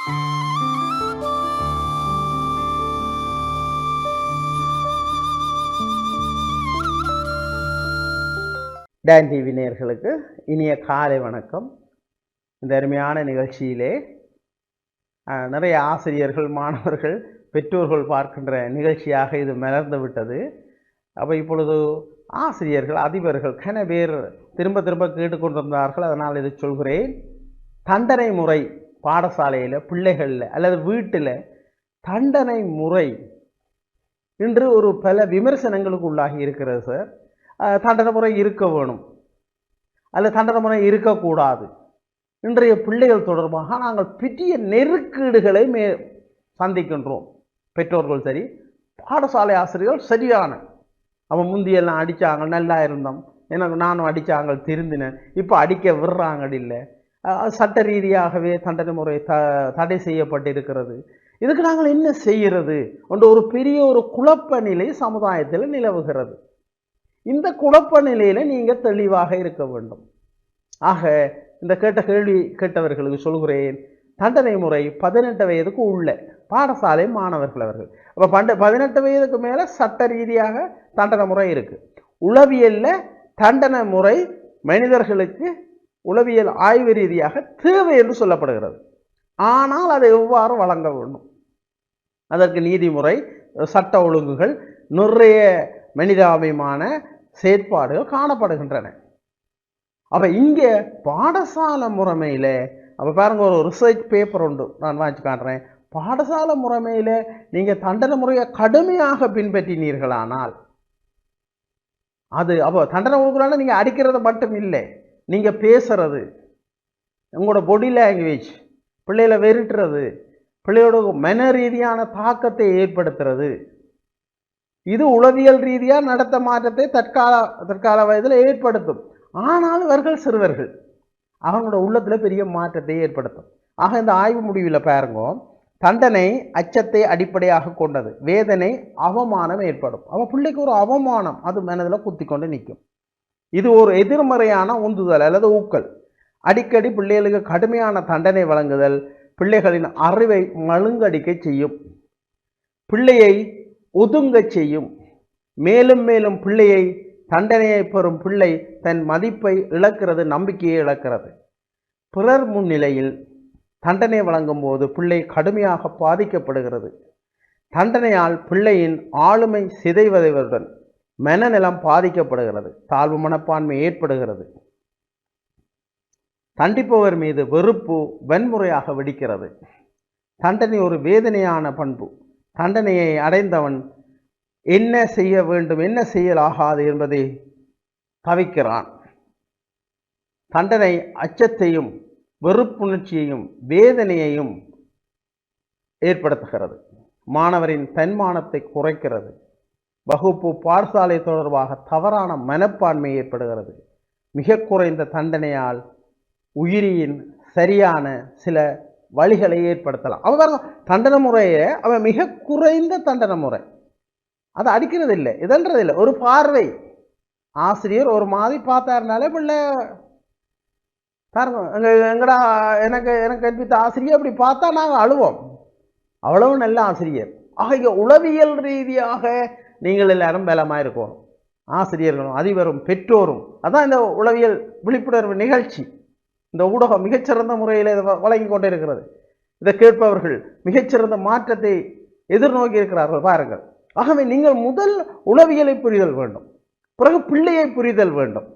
Don TV நேயர்களுக்கு இனிய காலை வணக்கம். இந்த அருமையான நிகழ்ச்சியிலே நிறைய ஆசிரியர்கள், மாணவர்கள், பெற்றோர்கள் பார்க்கின்ற நிகழ்ச்சியாக இது மலர்ந்து விட்டது. அப்போ இப்பொழுது ஆசிரியர்கள், அதிபர்கள் கன பேர் திரும்ப திரும்ப கேட்டுக்கொண்டிருந்தார்கள். அதனால் இதை சொல்கிறேன். தண்டனை முறை பாடசாலையில், பிள்ளைகளில் அல்லது வீட்டில் தண்டனை முறை இன்று ஒரு பல விமர்சனங்களுக்கு உள்ளாகி இருக்கிறது சார். தண்டனை முறை இருக்க வேணும் அல்லது தண்டனை முறை இருக்கக்கூடாது. இன்றைய பிள்ளைகள் தொடர்பாக நாங்கள் பெரிய நெருக்கீடுகளை சந்திக்கின்றோம். பெற்றோர்கள் சரி, பாடசாலை ஆசிரியர்கள் சரியான அவன் முந்தியெல்லாம் அடித்தாங்க, நல்லா இருந்தோம், எனக்கு நானும் அடித்தாங்க, திருந்தினேன், இப்போ அடிக்க விடுறாங்க இல்லை. சட்ட ரீதியாகவே தண்டனை முறை தடை செய்யப்பட்டிருக்கிறது. இதுக்கு நாங்கள் என்ன செய்கிறது என்ற ஒரு பெரிய ஒரு குழப்ப நிலை சமுதாயத்தில் நிலவுகிறது. இந்த குழப்ப நிலையில நீங்க தெளிவாக இருக்க வேண்டும். ஆக இந்த கேள்வி கேட்டவர்களுக்கு சொல்கிறேன், தண்டனை முறை 18 வயதுக்கு உள்ள பாடசாலை மாணவர்கள் அவர்கள். அப்ப 18 வயதுக்கு மேல சட்ட ரீதியாக தண்டனை முறை இருக்கு. உளவியல்ல தண்டனை முறை மனிதர்களுக்கு உளவியல் ஆய்வு ரீதியாக தேவை என்று சொல்லப்படுகிறது. ஆனால் அதை எவ்வாறு வழங்க வேண்டும், அதற்கு நீதிமுறை, சட்ட ஒழுங்குகள், நிறைய மனிதாபிமான செயற்பாடுகள் காணப்படுகின்றன. அப்ப இங்க பாடசாலை முறைமையில அப்ப பாருங்க, ஒரு ரிசர்ச் பேப்பர் உண்டு, நான் வாங்கி காட்டுறேன். பாடசாலை முறைமையில நீங்க தண்டனை முறையை கடுமையாக பின்பற்றினீர்களானால் அது அப்போ தண்டனை கொடுக்குறாங்க. நீங்க அடிக்கிறது மட்டும் இல்லை, நீங்க பேசுறது, உங்களோட பாடி லாங்குவேஜ், பிள்ளைகளை வெறுட்டுறது, பிள்ளையோட மன ரீதியான தாக்கத்தை ஏற்படுத்துறது, இது உளவியல் ரீதியாக நடத்த மாற்றத்தை தற்கால வயதில் ஏற்படுத்தும். ஆனால் இவர்கள் சிறுவர்கள், அவங்களோட உள்ளத்தில் பெரிய மாற்றத்தை ஏற்படுத்தும். ஆக இந்த ஆய்வு முடிவில் பாருங்க, தண்டனை அச்சத்தை அடிப்படையாக கொண்டது, வேதனை, அவமானம் ஏற்படும். அவன் பிள்ளைக்கு ஒரு அவமானம், அது மனதில் குத்தி கொண்டு நிற்கும். இது ஒரு எதிர்மறையான உந்துதல் அல்லது ஊக்கல். அடிக்கடி பிள்ளைகளுக்கு கடுமையான தண்டனை வழங்குதல் பிள்ளைகளின் அறிவை மழுங்கடிக்க செய்யும், பிள்ளையை ஒதுங்க செய்யும். மேலும் மேலும் பிள்ளையை தண்டனையை பெறும் பிள்ளை தன் மதிப்பை இழக்கிறது, நம்பிக்கையை இழக்கிறது. பிறர் முன்னிலையில் தண்டனை வழங்கும் போது பிள்ளை கடுமையாக பாதிக்கப்படுகிறது. தண்டனையால் பிள்ளையின் ஆளுமை சிதைவதுடன் மனநலம் பாதிக்கப்படுகிறது, தாழ்வு மனப்பான்மை ஏற்படுகிறது. தண்டிப்பவர் மீது வெறுப்பு வன்முறையாக வெடிக்கிறது. தண்டனை ஒரு வேதனையான பண்பு. தண்டனையை அடைந்தவன் என்ன செய்ய வேண்டும், என்ன செய்யலாகாது என்பதை தவிக்கிறான். தண்டனை அச்சத்தையும் வெறுப்புணர்ச்சியையும் வேதனையையும் ஏற்படுத்துகிறது. மாணவரின் தன்மானத்தை குறைக்கிறது. வகுப்பு பாடசாலை தொடர்பாக தவறான மனப்பான்மை ஏற்படுகிறது. மிக குறைந்த தண்டனையால் உயிரியின் சரியான சில வழிகளை ஏற்படுத்தலாம். அவன் தண்டனை முறையை அவன் மிக குறைந்த தண்டனை முறை, அதை அடிக்கிறது இல்லை, இதன்றது இல்லை. ஒரு பார்வை, ஆசிரியர் ஒரு மாதிரி பார்த்தாருனாலே பிள்ளை பாருங்க, எங்கடா எனக்கு கற்பித்த ஆசிரியர் அப்படி பார்த்தா நாங்கள் அழுவோம், அவ்வளவு நல்ல ஆசிரியர். ஆக இங்கே உளவியல் ரீதியாக நீங்கள் எல்லாரும் பலமாக இருக்கணும், ஆசிரியர்களும் அதிபரும் பெற்றோரும். அதான் இந்த உளவியல் விழிப்புணர்வு நிகழ்ச்சி, இந்த ஊடகம் மிகச்சிறந்த முறையில் இதை வழங்கி கொண்டே இருக்கிறது. இதை கேட்பவர்கள் மிகச்சிறந்த மாற்றத்தை எதிர்நோக்கி இருக்கிறார்கள் பாருங்கள். ஆகவே நீங்கள் முதல் உளவியலை புரிதல் வேண்டும், பிறகு பிள்ளையை புரிதல் வேண்டும்,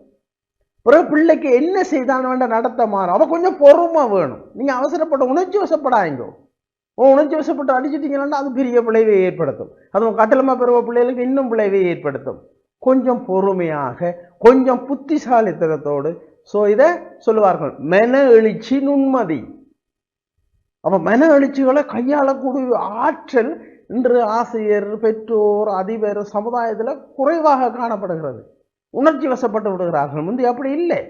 பிறகு பிள்ளைக்கு என்ன செய்தான் வேண்டாம் நடத்த மாறும். அவ கொஞ்சம் பொறுமை வேணும். நீங்கள் அவசரப்பட்ட உணர்ச்சி வசப்படாதீங்க. உணர்ச்சி வசப்பட்டு அடிச்சிட்டீங்கன்னா அது பெரிய விளைவை ஏற்படுத்தும். அதுவும் கட்டளமா பெறுவ பிள்ளைகளுக்கு இன்னும் விளைவை ஏற்படுத்தும். கொஞ்சம் பொறுமையாக, கொஞ்சம் புத்திசாலித்தனத்தோடு. இதை சொல்லுவார்கள் மன எழுச்சி நுண்மதி. அப்ப மன எழுச்சிகளை கையாளக்கூடிய ஆற்றல் இன்று ஆசிரியர், பெற்றோர், அதிபர், சமுதாயத்தில் குறைவாக காணப்படுகிறது. உணர்ச்சி வசப்பட்டு விடுகிறார்கள். முந்தி அப்படி இல்லை.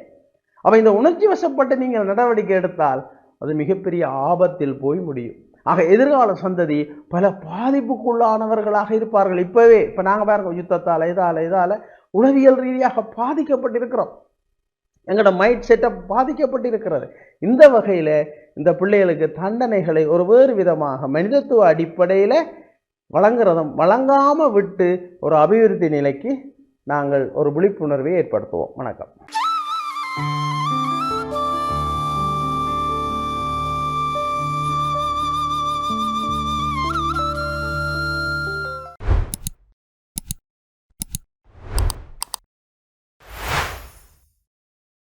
அப்ப இந்த உணர்ச்சி வசப்பட்டு நீங்கள் நடவடிக்கை எடுத்தால் அது மிகப்பெரிய ஆபத்தில் போய் முடியும். ஆக எதிர்கால சந்ததி பல பாதிப்புக்குள்ளானவர்களாக இருப்பார்கள். இப்ப நாங்க பாருங்க, யுத்தத்தால இதால உளவியல் ரீதியாக பாதிக்கப்பட்டிருக்கிறோம். எங்களோட மைண்ட் செட்டப் பாதிக்கப்பட்டிருக்கிறது. இந்த வகையில இந்த பிள்ளைகளுக்கு தண்டனைகளை ஒரு வேறு விதமாக மனிதத்துவ அடிப்படையில் வழங்குறதும் வழங்காமல் விட்டு ஒரு அபிவிருத்தி நிலைக்கு நாங்கள் ஒரு விழிப்புணர்வை ஏற்படுத்துவோம். வணக்கம்.